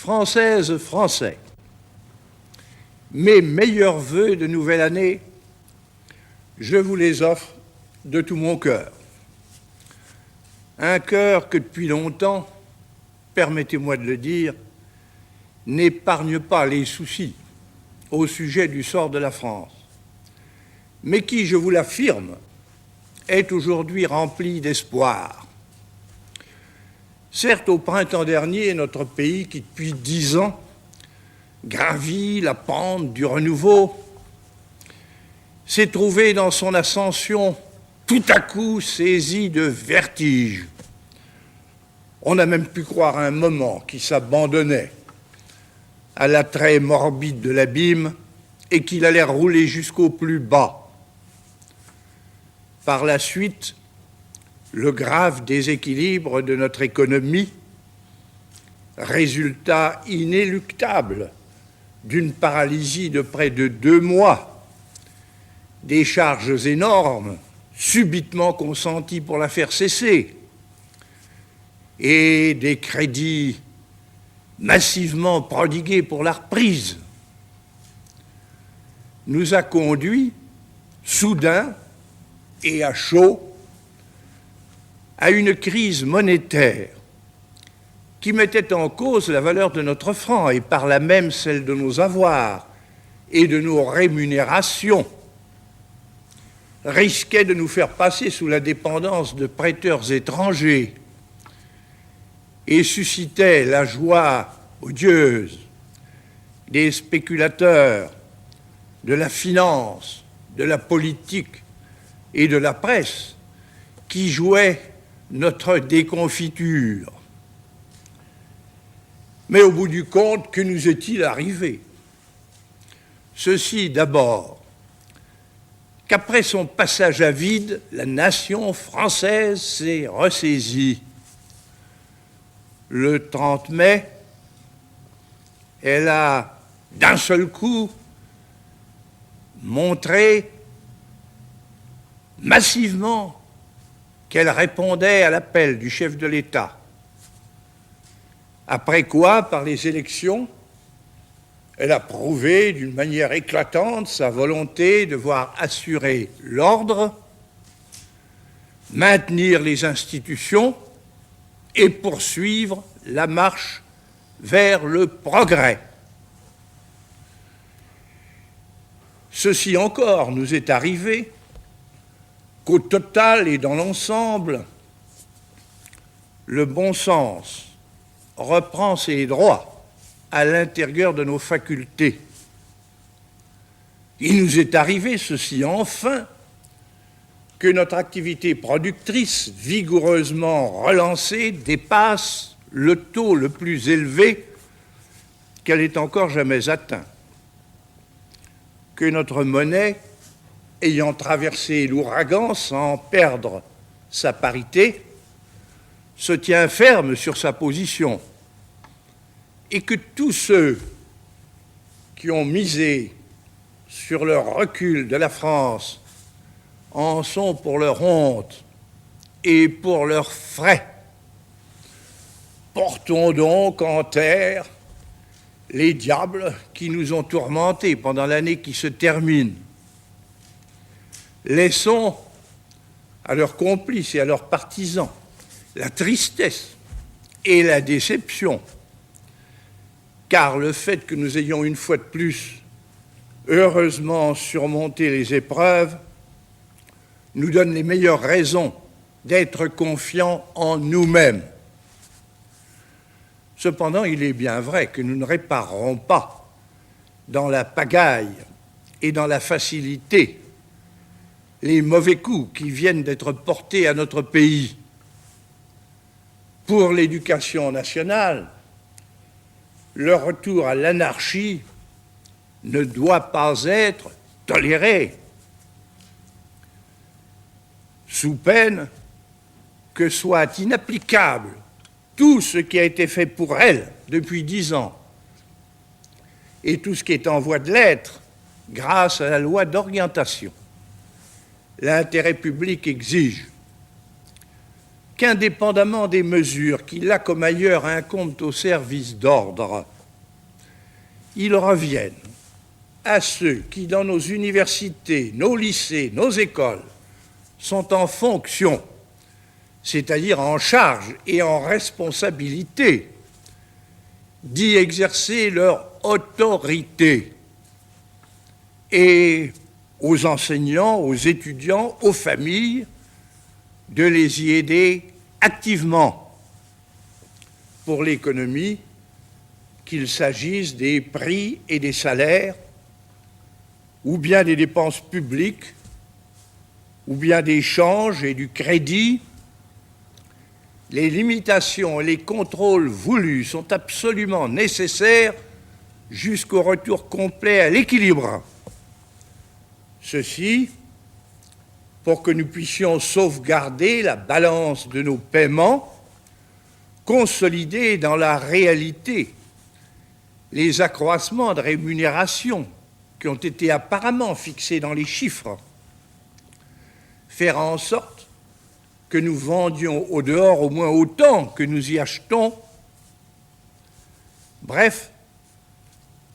Françaises, Français, mes meilleurs vœux de nouvelle année, je vous les offre de tout mon cœur. Un cœur que depuis longtemps, permettez-moi de le dire, n'épargne pas les soucis au sujet du sort de la France, mais qui, je vous l'affirme, est aujourd'hui rempli d'espoir. Certes, au printemps dernier, notre pays, qui depuis 10 ans gravit la pente du renouveau, s'est trouvé dans son ascension tout à coup saisi de vertige. On a même pu croire à un moment qu'il s'abandonnait à l'attrait morbide de l'abîme et qu'il allait rouler jusqu'au plus bas. Par la suite, le grave déséquilibre de notre économie, résultat inéluctable d'une paralysie de près de 2 mois, des charges énormes subitement consenties pour la faire cesser et des crédits massivement prodigués pour la reprise, nous a conduits soudain et à chaud à une crise monétaire qui mettait en cause la valeur de notre franc et par là même celle de nos avoirs et de nos rémunérations, risquait de nous faire passer sous la dépendance de prêteurs étrangers et suscitait la joie odieuse des spéculateurs, de la finance, de la politique et de la presse qui jouaient notre déconfiture. Mais au bout du compte, que nous est-il arrivé? Ceci d'abord, qu'après son passage à vide, la nation française s'est ressaisie. Le 30 mai, elle a d'un seul coup montré massivement qu'elle répondait à l'appel du chef de l'État. Après quoi, par les élections, elle a prouvé d'une manière éclatante sa volonté de voir assurer l'ordre, maintenir les institutions et poursuivre la marche vers le progrès. Ceci encore nous est arrivé qu'au total et dans l'ensemble, le bon sens reprend ses droits à l'intérieur de nos facultés. Il nous est arrivé ceci enfin, que notre activité productrice, vigoureusement relancée, dépasse le taux le plus élevé qu'elle ait encore jamais atteint. Que notre monnaie, ayant traversé l'ouragan sans perdre sa parité, se tient ferme sur sa position et que tous ceux qui ont misé sur le recul de la France en sont pour leur honte et pour leurs frais. Portons donc en terre les diables qui nous ont tourmentés pendant l'année qui se termine. Laissons à leurs complices et à leurs partisans la tristesse et la déception, car le fait que nous ayons une fois de plus heureusement surmonté les épreuves nous donne les meilleures raisons d'être confiants en nous-mêmes. Cependant, il est bien vrai que nous ne réparerons pas dans la pagaille et dans la facilité les mauvais coups qui viennent d'être portés à notre pays. Pour l'éducation nationale, le retour à l'anarchie ne doit pas être toléré, sous peine que soit inapplicable tout ce qui a été fait pour elle depuis 10 ans et tout ce qui est en voie de l'être grâce à la loi d'orientation. L'intérêt public exige qu'indépendamment des mesures qui, là comme ailleurs, incombent au service d'ordre, ils reviennent à ceux qui, dans nos universités, nos lycées, nos écoles, sont en fonction, c'est-à-dire en charge et en responsabilité, d'y exercer leur autorité, et aux enseignants, aux étudiants, aux familles, de les y aider activement pour l'économie, qu'il s'agisse des prix et des salaires, ou bien des dépenses publiques, ou bien des changes et du crédit. Les limitations et les contrôles voulus sont absolument nécessaires jusqu'au retour complet à l'équilibre. Ceci pour que nous puissions sauvegarder la balance de nos paiements, consolider dans la réalité les accroissements de rémunération qui ont été apparemment fixés dans les chiffres, faire en sorte que nous vendions au dehors au moins autant que nous y achetons, bref,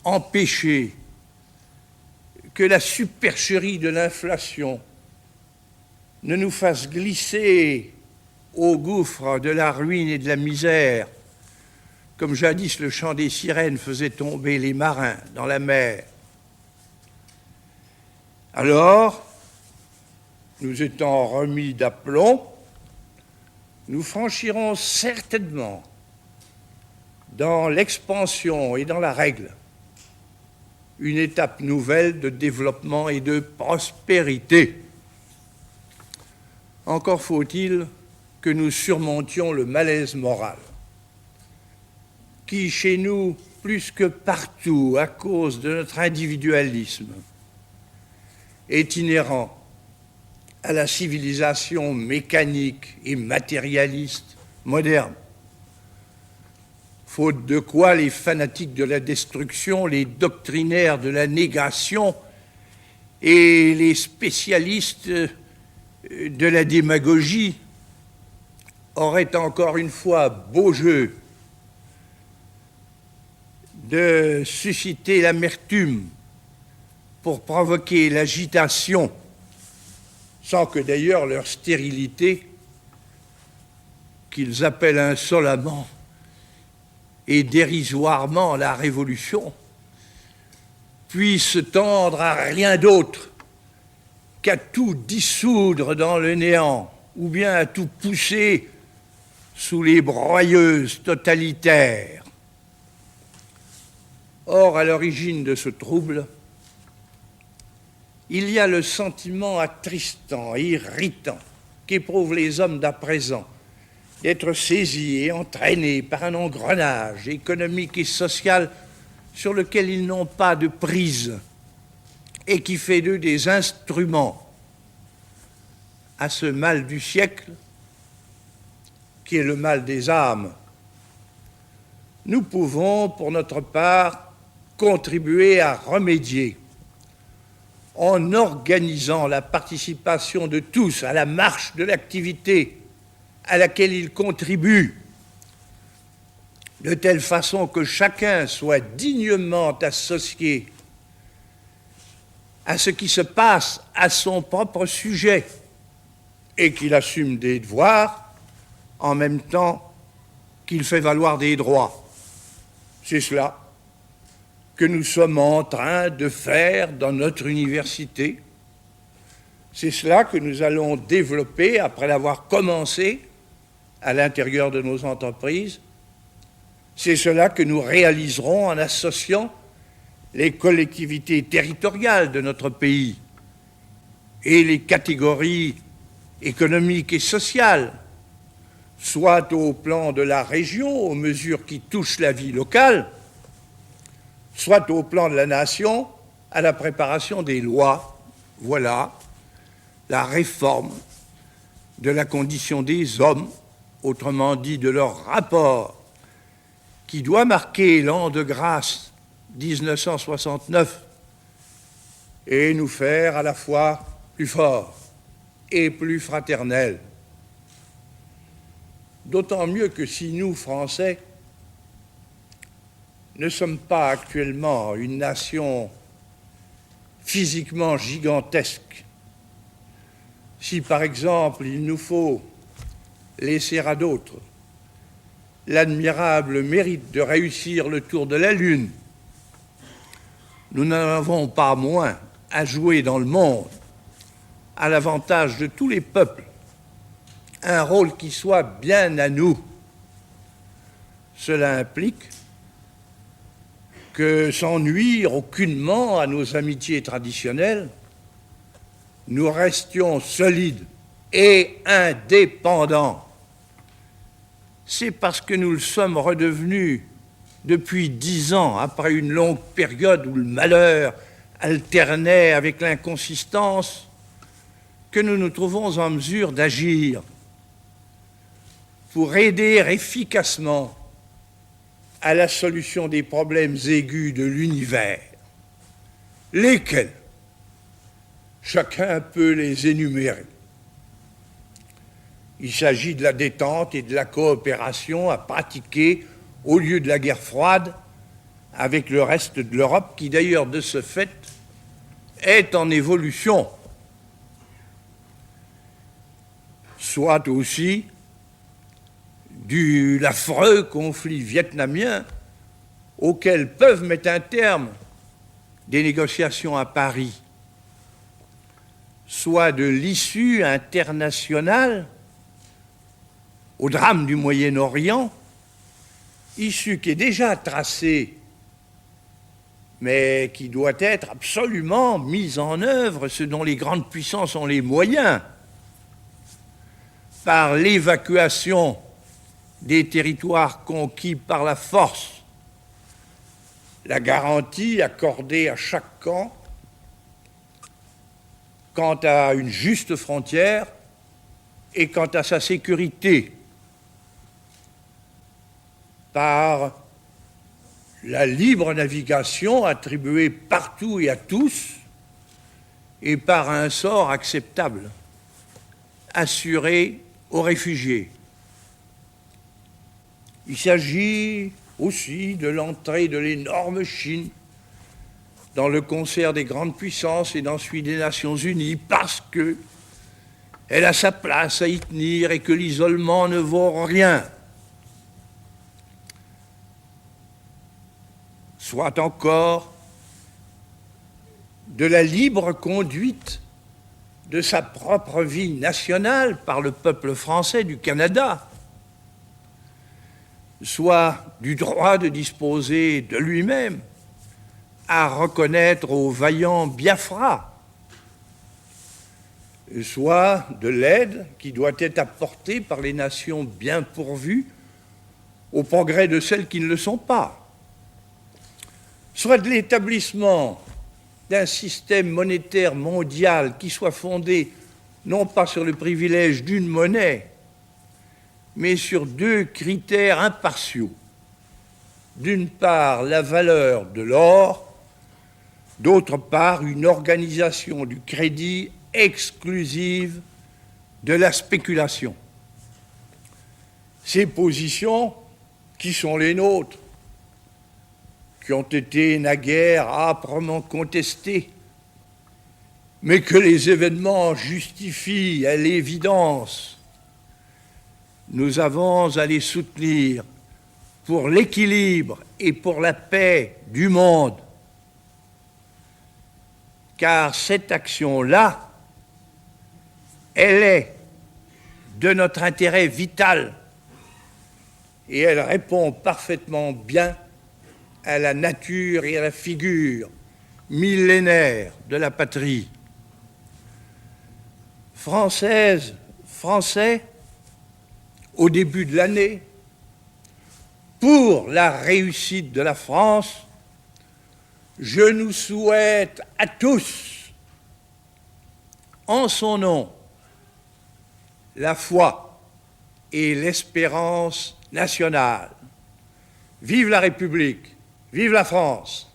empêcher que la supercherie de l'inflation ne nous fasse glisser au gouffre de la ruine et de la misère, comme jadis le chant des sirènes faisait tomber les marins dans la mer. Alors, nous étant remis d'aplomb, nous franchirons certainement dans l'expansion et dans la règle une étape nouvelle de développement et de prospérité. Encore faut-il que nous surmontions le malaise moral qui, chez nous, plus que partout, à cause de notre individualisme, est inhérent à la civilisation mécanique et matérialiste moderne. Faute de quoi les fanatiques de la destruction, les doctrinaires de la négation et les spécialistes de la démagogie auraient encore une fois beau jeu de susciter l'amertume pour provoquer l'agitation, sans que d'ailleurs leur stérilité, qu'ils appellent insolemment et dérisoirement la révolution, puisse tendre à rien d'autre qu'à tout dissoudre dans le néant, ou bien à tout pousser sous les broyeuses totalitaires. Or, à l'origine de ce trouble, il y a le sentiment attristant et irritant qu'éprouvent les hommes d'à présent d'être saisis et entraînés par un engrenage économique et social sur lequel ils n'ont pas de prise et qui fait d'eux des instruments à ce mal du siècle qui est le mal des âmes. Nous pouvons, pour notre part, contribuer à remédier en organisant la participation de tous à la marche de l'activité à laquelle ils contribuent, de telle façon que chacun soit dignement associé à ce qui se passe à son propre sujet et qu'il assume des devoirs en même temps qu'il fait valoir des droits. C'est cela que nous sommes en train de faire dans notre université. C'est cela que nous allons développer après l'avoir commencé à l'intérieur de nos entreprises. C'est cela que nous réaliserons en associant les collectivités territoriales de notre pays et les catégories économiques et sociales, soit au plan de la région, aux mesures qui touchent la vie locale, soit au plan de la nation, à la préparation des lois. Voilà la réforme de la condition des hommes, autrement dit de leur rapport, qui doit marquer l'an de grâce 1969 et nous faire à la fois plus forts et plus fraternels. D'autant mieux que si nous, Français, ne sommes pas actuellement une nation physiquement gigantesque, si par exemple il nous faut laisser à d'autres l'admirable mérite de réussir le tour de la Lune, nous n'en avons pas moins à jouer dans le monde, à l'avantage de tous les peuples, un rôle qui soit bien à nous. Cela implique que, sans nuire aucunement à nos amitiés traditionnelles, nous restions solides et indépendants. C'est parce que nous le sommes redevenus depuis 10 ans, après une longue période où le malheur alternait avec l'inconsistance, que nous nous trouvons en mesure d'agir pour aider efficacement à la solution des problèmes aigus de l'univers. Lesquels? Chacun peut les énumérer. Il s'agit de la détente et de la coopération à pratiquer au lieu de la guerre froide avec le reste de l'Europe, qui d'ailleurs, de ce fait, est en évolution. Soit aussi de l'affreux conflit vietnamien auquel peuvent mettre un terme des négociations à Paris, soit de l'issue internationale au drame du Moyen-Orient, issue qui est déjà tracée, mais qui doit être absolument mise en œuvre, ce dont les grandes puissances ont les moyens, par l'évacuation des territoires conquis par la force, la garantie accordée à chaque camp quant à une juste frontière et quant à sa sécurité, par la libre navigation attribuée partout et à tous, et par un sort acceptable assuré aux réfugiés. Il s'agit aussi de l'entrée de l'énorme Chine dans le concert des grandes puissances et dans celui des Nations Unies, parce qu'elle a sa place à y tenir et que l'isolement ne vaut rien. Soit encore de la libre conduite de sa propre vie nationale par le peuple français du Canada, soit du droit de disposer de lui-même, à reconnaître au vaillant Biafra, soit de l'aide qui doit être apportée par les nations bien pourvues au progrès de celles qui ne le sont pas, soit de l'établissement d'un système monétaire mondial qui soit fondé non pas sur le privilège d'une monnaie, mais sur 2 critères impartiaux. D'une part, la valeur de l'or, d'autre part, une organisation du crédit exclusive de la spéculation. Ces positions, qui sont les nôtres, qui ont été naguère âprement contestées, mais que les événements justifient à l'évidence, nous avons à les soutenir pour l'équilibre et pour la paix du monde. Car cette action-là, elle est de notre intérêt vital et elle répond parfaitement bien à la nature et à la figure millénaire de la patrie. Françaises, Français, au début de l'année, pour la réussite de la France, je nous souhaite à tous, en son nom, la foi et l'espérance nationale. Vive la République, vive la France!